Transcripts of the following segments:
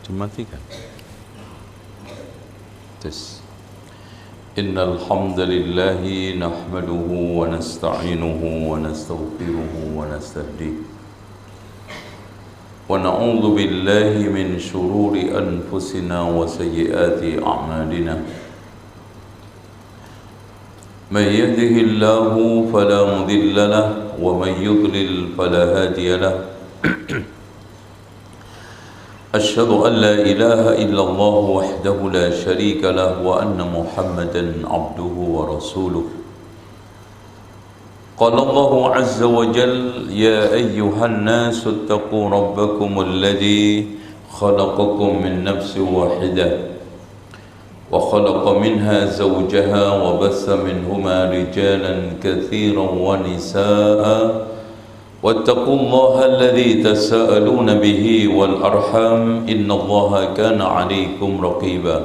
dimatikan. Tes. Innal hamdalillahi nahmaduhu wa nasta'inuhu wa nastaghfiruhu wa nastahdihi wa na'udzu billahi min shururi anfusina wa sayyiati a'malina. Man yahdihillahu fala mudilla lahu wa man yudlil fala hadiya lahu. أشهد أن لا إله إلا الله وحده لا شريك له وأن محمدا عبده ورسوله. قال الله عز وجل يا أيها الناس اتقوا ربكم الذي خلقكم من نفس واحدة وخلق منها زوجها وبث منهما رجالا كثيرا ونساء واتقوا الله الذي تساءلون به والأرحام إن الله كان عليكم رقيبا.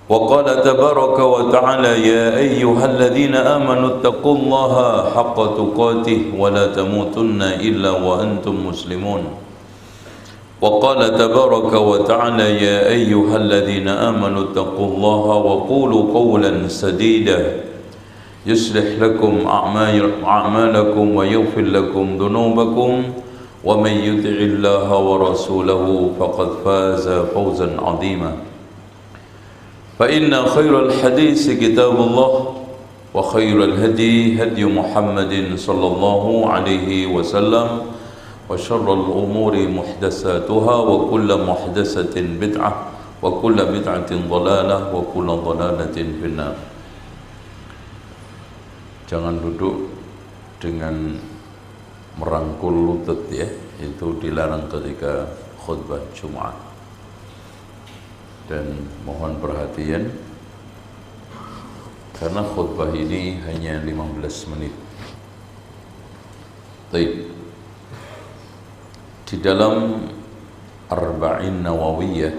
وقال تبارك وتعالى يا أيها الذين آمنوا اتقوا الله حق تقاته ولا تموتن إلا وأنتم مسلمون. وقال تبارك وتعالى يا أيها الذين آمنوا اتقوا الله وقولوا قولا سديدا يصلح لكم أعمالكم ويغفر لكم ذنوبكم ومن يطع الله ورسوله فقد فاز فوزا عظيما. فإن خير الحديث كتاب الله وخير الهدي هدي محمد صلى الله عليه وسلم وشر الأمور محدثاتها وكل محدثة بدعة وكل بدعة ضلالة وكل ضلالة في النار. Jangan duduk dengan merangkul lutut ya, itu dilarang ketika khutbah Jumat. Dan mohon perhatian karena khutbah ini hanya 15 menit. Baik. Di dalam Arba'in Nawawiyah,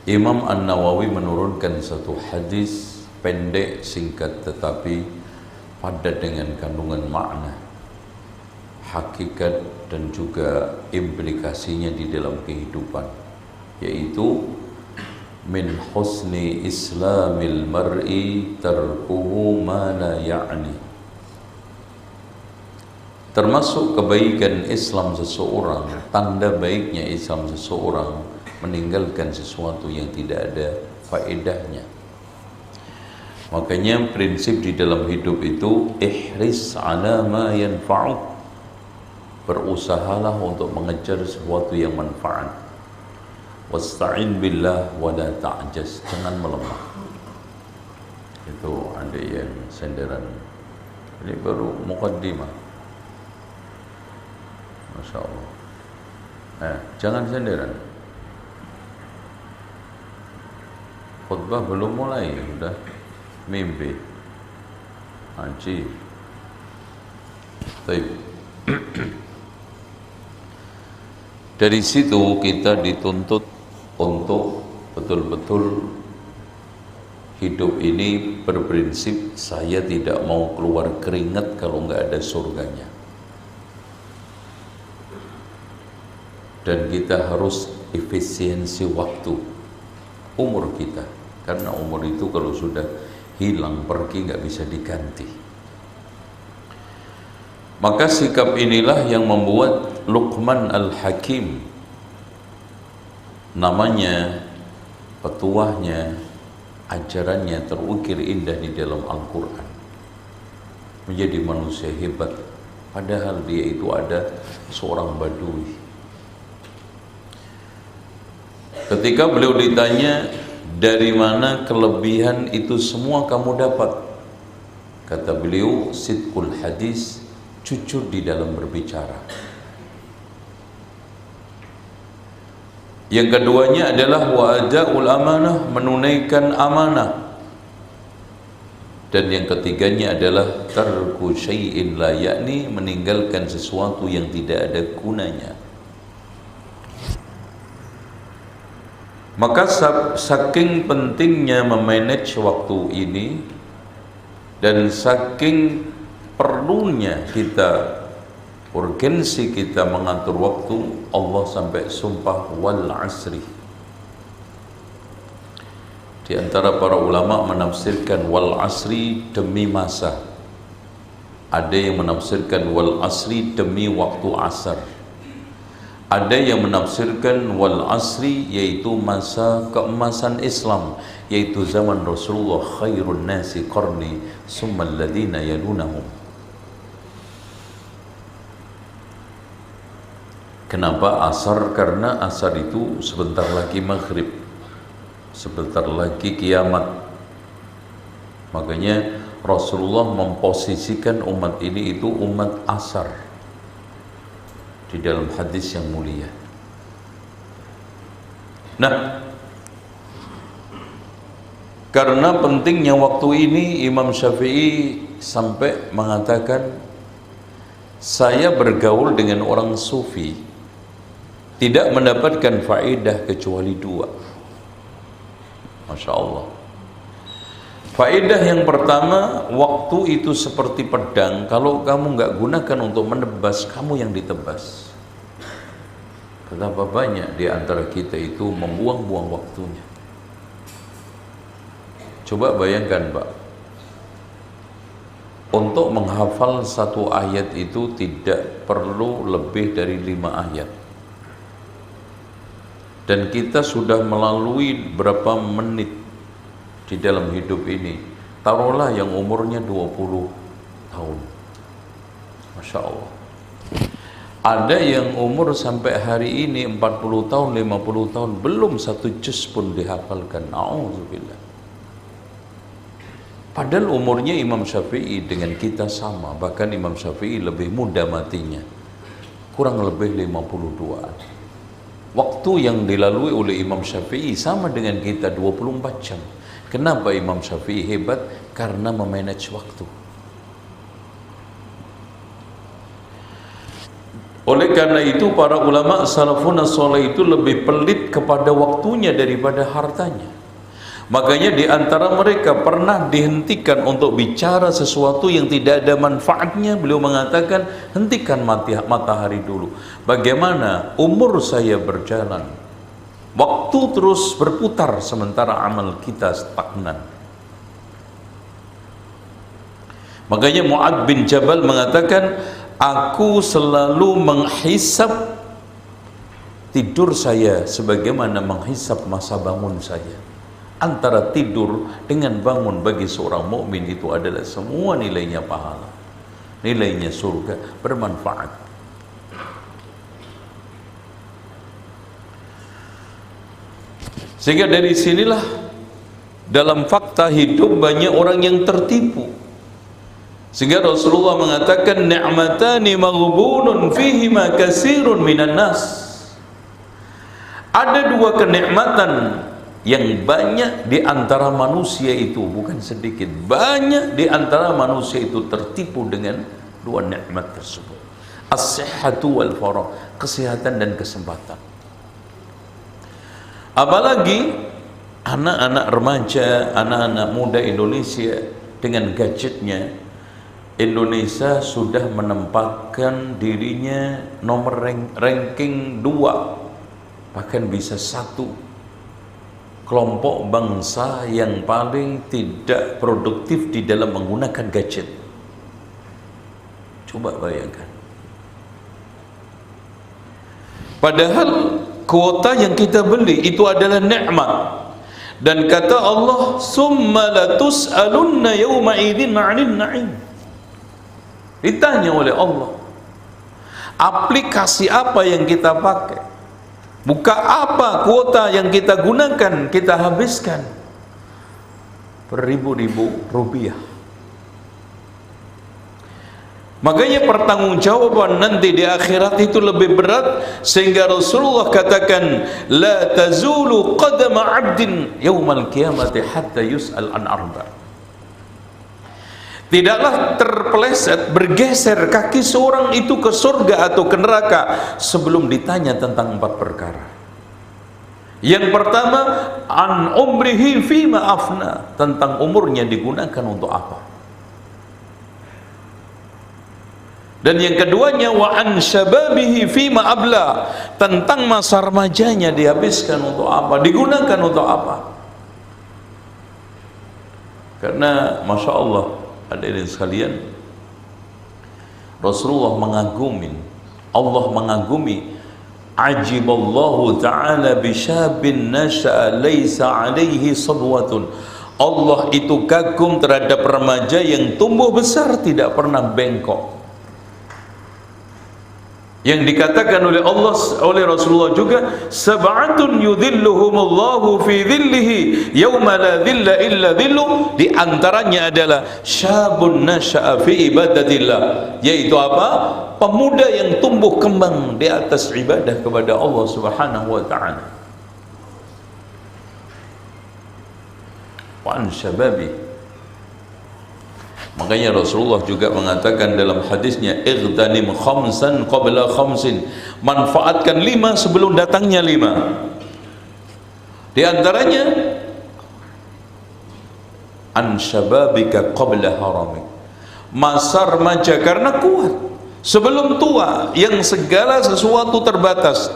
Imam An-Nawawi menurunkan satu hadis pendek, singkat, tetapi padat dengan kandungan makna, hakikat dan juga implikasinya di dalam kehidupan, yaitu min husni islamil mar'i tarkuhu ma la ya'ni. Termasuk kebaikan Islam seseorang, tanda baiknya Islam seseorang meninggalkan sesuatu yang tidak ada faedahnya. Makanya prinsip di dalam hidup itu ihris ala ma yanfa'uk, berusahalah untuk mengejar sesuatu yang manfaat. Wasta'in billah wa la ta'jaz, jangan melemah. Itu ada yang senderan. Ini baru muqaddimah. Masya Allah. Jangan senderan. Khutbah belum mulai, sudah mimpi haji. Baik. Dari situ kita dituntut untuk betul-betul hidup ini berprinsip saya tidak mau keluar keringat kalau nggak ada surganya. Dan kita harus efisiensi waktu umur kita, karena umur itu kalau sudah hilang, pergi, nggak bisa diganti. Maka sikap inilah yang membuat Luqman Al-Hakim, namanya, petuahnya, ajarannya terukir indah di dalam Al-Quran, menjadi manusia hebat, padahal dia itu ada seorang badui. Ketika beliau ditanya, dari mana kelebihan itu semua kamu dapat? Kata beliau, sidqul hadis, jujur di dalam berbicara. Yang keduanya adalah wa'ada'ul amanah, menunaikan amanah. Dan yang ketiganya adalah tarku syai'in la ya'ni, meninggalkan sesuatu yang tidak ada gunanya. Maka saking pentingnya memanage waktu ini dan saking perlunya kita urgensi kita mengatur waktu. Allah sampai sumpah wal asri. Di antara para ulama menafsirkan wal asri demi masa. Ada yang menafsirkan wal asri demi waktu asar. Ada yang menafsirkan wal asri yaitu masa keemasan Islam, yaitu zaman Rasulullah, khairun nasi qarni summa alladhina yalunahum. Kenapa asar? Karena asar itu sebentar lagi maghrib, sebentar lagi kiamat. Makanya Rasulullah memposisikan umat ini itu umat asar di dalam hadis yang mulia. Nah, karena pentingnya waktu ini, Imam Syafi'i sampai mengatakan, saya bergaul dengan orang sufi tidak mendapatkan faedah kecuali dua. Masya Allah. Faedah yang pertama, waktu itu seperti pedang. Kalau kamu nggak gunakan untuk menebas, kamu yang ditebas. Betapa banyak di antara kita itu membuang-buang waktunya. Coba bayangkan, Pak, untuk menghafal satu ayat itu tidak perlu lebih dari 5 ayat. Dan kita sudah melalui berapa menit di dalam hidup ini. Taruhlah yang umurnya 20 tahun. Masya Allah. Ada yang umur sampai hari ini 40 tahun, 50 tahun belum satu juz pun dihafalkan. A'udzubillah. Padahal umurnya Imam Syafi'i dengan kita sama. Bahkan Imam Syafi'i lebih muda matinya, kurang lebih 52an. Waktu yang dilalui oleh Imam Syafi'i sama dengan kita, 24 jam. Kenapa Imam Syafi'i hebat? Karena memanage waktu. Oleh karena itu para ulama salafun saleh itu lebih pelit kepada waktunya daripada hartanya. Makanya di antara mereka pernah dihentikan untuk bicara sesuatu yang tidak ada manfaatnya. Beliau mengatakan, hentikan matahari dulu. Bagaimana umur saya berjalan, waktu terus berputar sementara amal kita stagnan. Makanya Mu'adz bin Jabal mengatakan, aku selalu menghisap tidur saya sebagaimana menghisap masa bangun saya. Antara tidur dengan bangun bagi seorang mukmin itu adalah semua nilainya pahala, nilainya surga, bermanfaat. Sehingga dari sinilah dalam fakta hidup banyak orang yang tertipu. Sehingga Rasulullah mengatakan, ni'matani maghbunun fihima katsirun minan nas. Ada dua kenikmatan yang banyak di antara manusia itu, bukan sedikit, banyak di antara manusia itu tertipu dengan dua nikmat tersebut. As-sihhatu wal faragh, kesehatan dan kesempatan. Apalagi anak-anak remaja, anak-anak muda Indonesia dengan gadgetnya, Indonesia sudah menempatkan dirinya nomor ranking 2, bahkan bisa 1 kelompok bangsa yang paling tidak produktif di dalam menggunakan gadget. Coba bayangkan. Padahal kuota yang kita beli itu adalah nikmat. Dan kata Allah, summa latus'alunna yawma idzin 'anil na'im. Ditanya oleh Allah, aplikasi apa yang kita pakai, buka apa kuota yang kita gunakan, kita habiskan beribu-ribu rupiah. Makanya pertanggungjawaban nanti di akhirat itu lebih berat, sehingga Rasulullah katakan, la tazulu qadama 'abdin yaumal qiyamati hatta yus'al an arba'. Tidaklah terpeleset, bergeser kaki seorang itu ke surga atau ke neraka sebelum ditanya tentang 4 perkara. Yang pertama, an umrihi fima afna, tentang umurnya digunakan untuk apa. Dan yang keduanya wa an syababihi fima abla, tentang masa remajanya dihabiskan untuk apa, digunakan untuk apa. Karena Masya Allah, hadirin sekalian, Rasulullah mengagumi, Allah mengagumi, ajiballahu ta'ala bisyabin nasha'a laysa alaihi sabwatun. Allah itu kagum terhadap remaja yang tumbuh besar tidak pernah bengkok. Yang dikatakan oleh Allah, oleh Rasulullah juga, sab'atun yudhilluhumullahu fi dhillihi yawma la dhilla illa dhillu. Di antaranya adalah syabun nasha'a fi ibadatillah, yaitu apa? Pemuda yang tumbuh kembang di atas ibadah kepada Allah Subhanahu wa ta'ala. Wa an syababi. Makanya Rasulullah juga mengatakan dalam hadisnya, igtanim khamsan qabla khamsin, manfaatkan 5 sebelum datangnya 5. Di antaranya an syababika qabla haramik, masa remaja karena kuat sebelum tua yang segala sesuatu terbatas.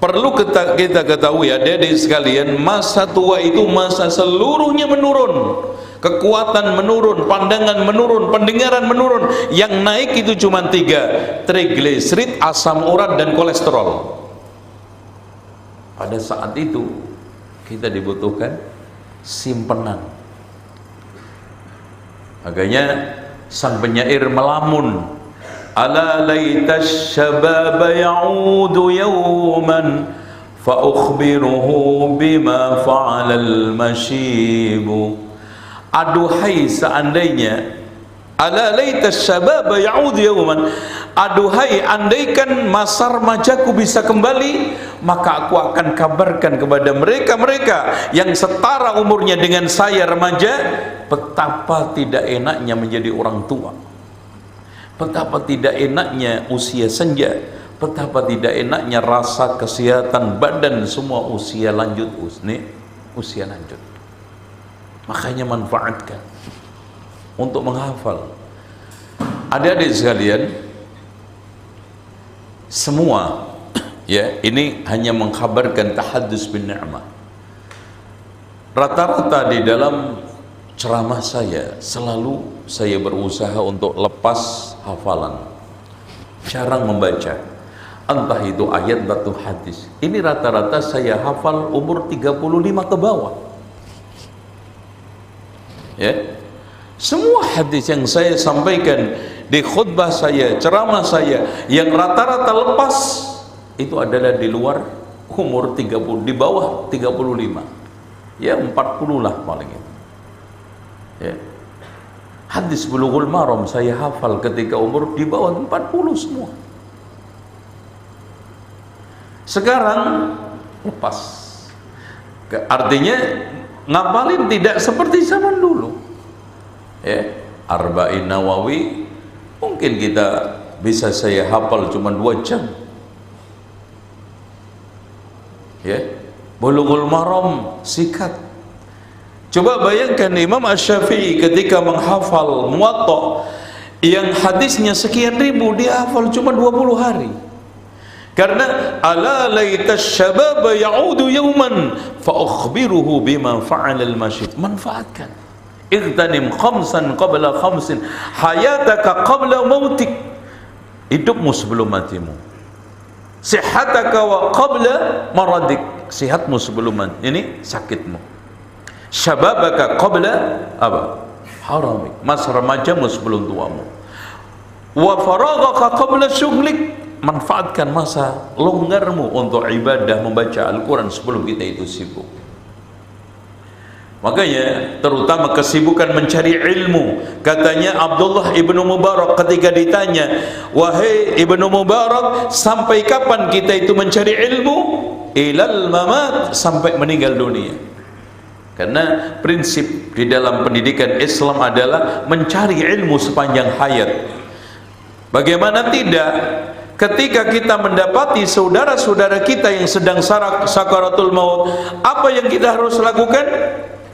Perlu kita ketahui adik-adik sekalian, masa tua itu masa seluruhnya menurun. Kekuatan menurun, pandangan menurun, pendengaran menurun. Yang naik itu cuma 3, trigliserid, asam urat, dan kolesterol. Pada saat itu kita dibutuhkan simpenan. Makanya sang penyair melamun, ala laitas syababa ya'udu yawman fa ukhbiruhu bima fa'alal mashibu. Aduhai seandainya, ala laitas syababa ya'udu yawman, aduhai andaikan masa remajaku bisa kembali, maka aku akan kabarkan kepada mereka-mereka yang setara umurnya dengan saya remaja, betapa tidak enaknya menjadi orang tua, betapa tidak enaknya usia senja, betapa tidak enaknya rasa kesehatan badan semua usia lanjut, usia lanjut. Makanya manfaatkan untuk menghafal. Adik-adik sekalian, semua ya, ini hanya mengkhabarkan tahaddus bin ni'mah. Rata-rata di dalam ceramah saya selalu saya berusaha untuk lepas hafalan, jarang membaca, entah itu ayat atau hadis. Ini rata-rata saya hafal umur 35 ke bawah. Ya, semua hadis yang saya sampaikan di khutbah saya, ceramah saya, yang rata-rata lepas itu adalah di luar umur 30, di bawah 35, ya 40 lah paling itu. Ya. Hadis Bulughul Maram saya hafal ketika umur di bawah 40 semua. Sekarang lepas. Artinya ngapalin tidak seperti zaman dulu. Ya, Arba'in Nawawi mungkin kita bisa saya hafal cuma 2 jam. Ya, Bulughul Maram sikat. Coba bayangkan Imam Asy-Syafi'i ketika menghafal Muwatta yang hadisnya sekian ribu, dia hafal cuma 20 hari. Karena ala laitas syababa ya'udu yawman fa ukhbiruhu bima fa'ala al-mashid. Manfaatkan. Igtanim khamsan qabla khamsin, hayataka qabla mautik, hidupmu sebelum matimu. Sihataka wa qabla maradik, sihatmu sebelum ini sakitmu. Syababaka qabla apa? Haramik, masa remajamu sebelum tuamu. Wa faraghaka qabla syughlik, manfaatkan masa longgarmu untuk ibadah membaca Al-Quran sebelum kita itu sibuk. Makanya terutama kesibukan mencari ilmu. Katanya Abdullah ibnu Mubarak ketika ditanya, wahai ibnu Mubarak, sampai kapan kita itu mencari ilmu? Ilal mamat, sampai meninggal dunia. Karena prinsip di dalam pendidikan Islam adalah mencari ilmu sepanjang hayat. Bagaimana tidak, ketika kita mendapati saudara-saudara kita yang sedang sakaratul maut, apa yang kita harus lakukan?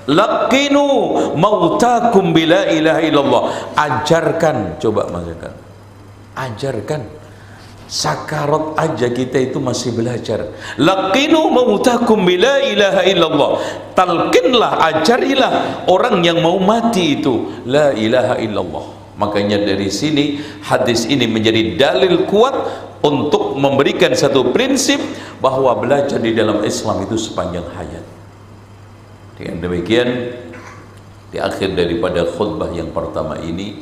Laqinu mautakum bila ilaha illallah. Ajarkan, coba maksudkan, ajarkan. Sakarat aja kita itu masih belajar. Laqinu mautakum bila ilaha illallah. Talqinlah, ajarilah orang yang mau mati itu la ilaha illallah. Makanya dari sini hadis ini menjadi dalil kuat untuk memberikan satu prinsip bahwa belajar di dalam Islam itu sepanjang hayat. Dengan demikian, di akhir daripada khutbah yang pertama ini,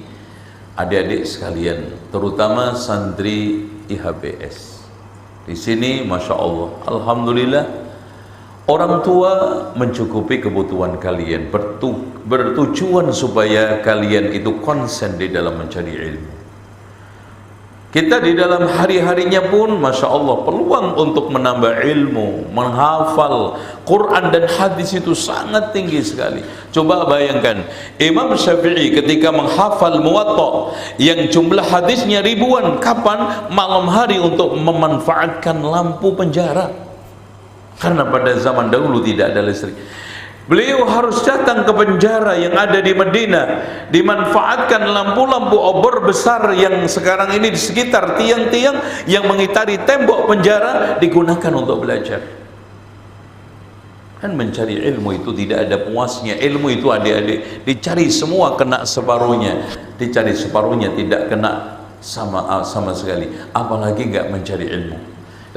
adik-adik sekalian, terutama santri IHBS, di sini masya Allah, alhamdulillah, orang tua mencukupi kebutuhan kalian, bertujuan supaya kalian itu konsen di dalam mencari ilmu. Kita di dalam hari-harinya pun masya Allah peluang untuk menambah ilmu, menghafal Quran dan hadis itu sangat tinggi sekali. Coba bayangkan Imam Syafi'i ketika menghafal Muwatta yang jumlah hadisnya ribuan, kapan? Malam hari untuk memanfaatkan lampu penjara, karena pada zaman dahulu tidak ada listrik. Beliau harus datang ke penjara yang ada di Madinah, dimanfaatkan lampu-lampu obor besar yang sekarang ini di sekitar tiang-tiang yang mengitari tembok penjara digunakan untuk belajar. Kan mencari ilmu itu tidak ada puasnya. Ilmu itu adik-adik dicari semua kena separuhnya, dicari separuhnya tidak kena sama sekali, apalagi enggak mencari ilmu.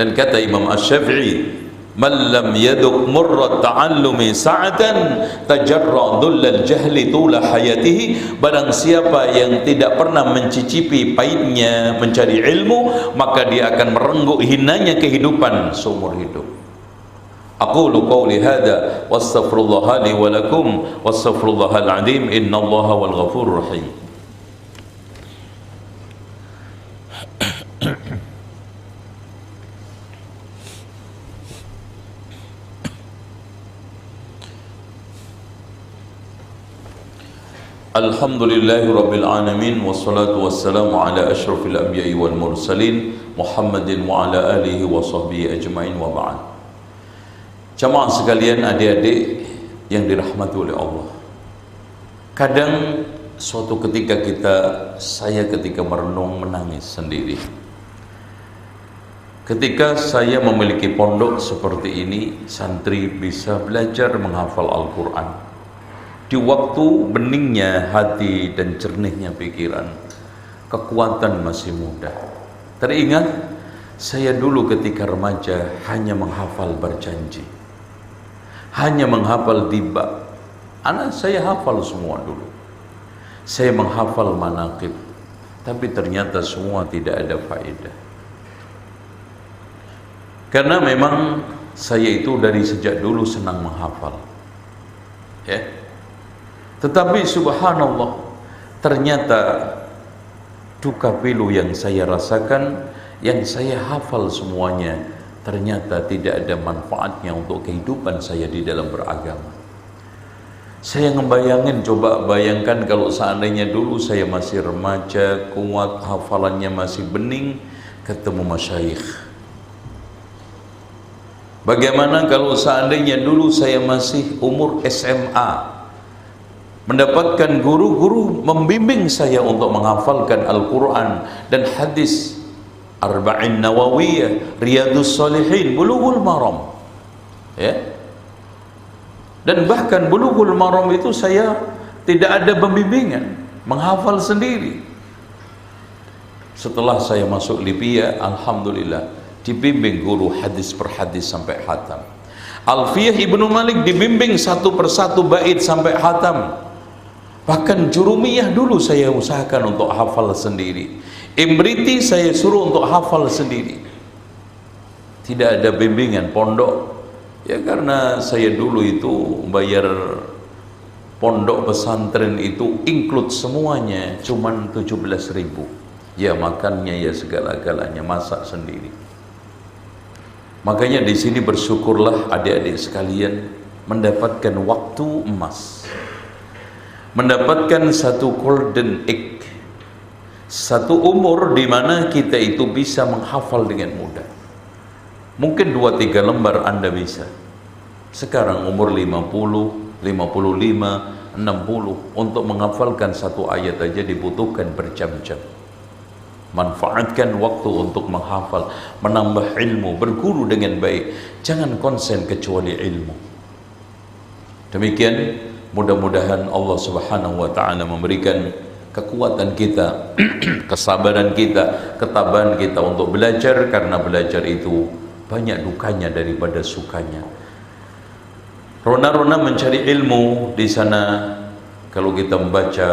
Dan kata Imam Asy-Syafi'i, man lam yaduk murrat ta'allumi sa'atan tajarra dhullal jahli tula hayatihi. Barang siapa yang tidak pernah mencicipi pahitnya mencari ilmu, maka dia akan merenggut hinanya kehidupan seumur hidup. Aqulu qawli hadha wastaghfirullah li wa lakum wastaghfirullahal azim innallaha wal ghafurur rahim. Alhamdulillahi rabbil alamin, wassalatu wassalamu ala asyrafil anbiya'i wal mursalin Muhammadin wa ala alihi wa sahbihi ajma'in wa ba'd. Jamaah sekalian, adik-adik yang dirahmati oleh Allah, kadang suatu ketika saya ketika merenung menangis sendiri. Ketika saya memiliki pondok seperti ini, santri bisa belajar menghafal Al-Quran di waktu beningnya hati dan jernihnya pikiran, kekuatan masih muda. Teringat saya dulu ketika remaja hanya menghafal berjanji, hanya menghafal tiba. Anak saya hafal semua dulu. Saya menghafal manaqib, tapi ternyata semua tidak ada faedah. Karena memang saya itu dari sejak dulu senang menghafal, ya. Tetapi subhanallah, ternyata duka pilu yang saya rasakan, yang saya hafal semuanya, ternyata tidak ada manfaatnya untuk kehidupan saya di dalam beragama. Saya ngebayangin, coba bayangkan kalau seandainya dulu saya masih remaja, kuat, hafalannya masih bening, ketemu masyayikh. Bagaimana kalau seandainya dulu saya masih umur SMA, mendapatkan guru-guru membimbing saya untuk menghafalkan Al-Quran dan hadis, Arba'in Nawawiyah, Riyadus Salihin, Bulughul Maram, ya. Dan bahkan Bulughul Maram itu saya tidak ada pembimbingan, menghafal sendiri. Setelah saya masuk Libya, alhamdulillah dibimbing guru hadis per hadis sampai khatam. Alfiyah Ibnu Malik dibimbing satu persatu bait sampai khatam. Bahkan Jurumiyah dulu saya usahakan untuk hafal sendiri. Imriti saya suruh untuk hafal sendiri. Tidak ada bimbingan pondok. Ya karena saya dulu itu bayar pondok pesantren itu include semuanya cuman 17.000. Ya makannya ya segala-galanya, masak sendiri. Makanya di sini bersyukurlah adik-adik sekalian mendapatkan waktu emas, mendapatkan satu golden egg, satu umur di mana kita itu bisa menghafal dengan mudah. Mungkin 2-3 lembar Anda bisa. Sekarang umur 50, 55, 60, untuk menghafalkan satu ayat aja dibutuhkan berjam-jam. Manfaatkan waktu untuk menghafal, menambah ilmu, berguru dengan baik. Jangan konsen kecuali ilmu. Demikian, mudah-mudahan Allah Subhanahu wa taala memberikan kekuatan kita, kesabaran kita, ketabahan kita untuk belajar, karena belajar itu banyak dukanya daripada sukanya. Rona-rona mencari ilmu di sana. Kalau kita membaca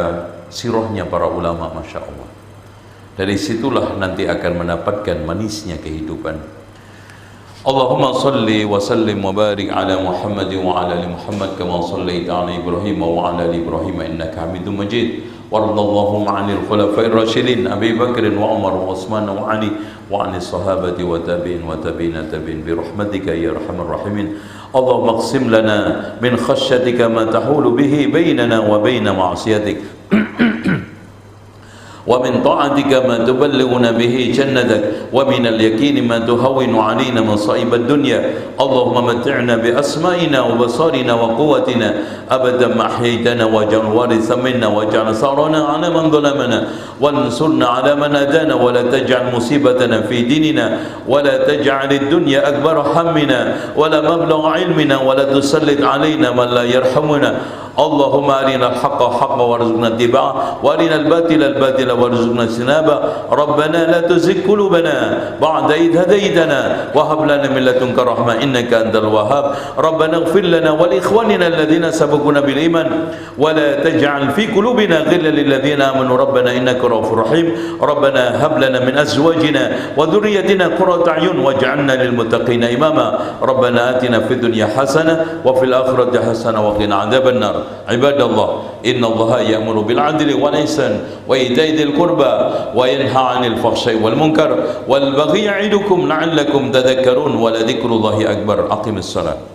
sirahnya para ulama, masya Allah, dari situlah nanti akan mendapatkan manisnya kehidupan. Allahumma salli wa sallim wa barik ala Muhammad wa ala ali Muhammad kama sallaita ala Ibrahim wa ala ali Ibrahim innaka Hamidum Majid. وارض اللهم عن الخلفاء الراشدين أبي بكر وعمر وعثمان وعلي وعن الصحابة وتابعين تابعين برحمتك يا أرحم الراحمين. اللهم اقسم لنا من خشيتك ما تحول به بيننا وبين معصيتك ومن طاعتك ما تبلغنا به جنتك ومن اليقين ما تهون علينا مصائب الدنيا. اللهم متعنا بأسمائنا وبصارنا وقوتنا أبدا ما أحييتنا واجعل الوارث منا واجعل ثارنا على من ظلمنا وانصرنا على من أدانا ولا تجعل مصيبتنا في ديننا ولا تجعل الدنيا أكبر همنا ولا مبلغ علمنا ولا تسلط علينا من لا يرحمنا. اللهم أرنا الحق حقا وارزقنا اتباعه وأرنا الباطل الباطل وارزقنا اجتنابه. ربنا لا تزغ قلوبنا بعد إذ هديتنا وهب لنا من لدنك رحمة إنك أنت الوهاب. ربنا اغفر لنا ولإخواننا الذين سبقونا بالإيمان ولا تجعل في قلوبنا غلا للذين آمنوا ربنا إنك رؤوف رحيم. ربنا هب لنا من أزواجنا وذريتنا قرة أعين واجعلنا للمتقين إماما. ربنا آتنا في الدنيا حسنة وفي الآخرة حسنة وقنا عذاب النار. عباد الله إن الله يأمر بالعدل والإحسان وإيتاء ذي القربى وينهى عن الفحشاء والمنكر والبغي يعظكم لعلكم تذكرون ولذكر الله أكبر. أقم الصلاة.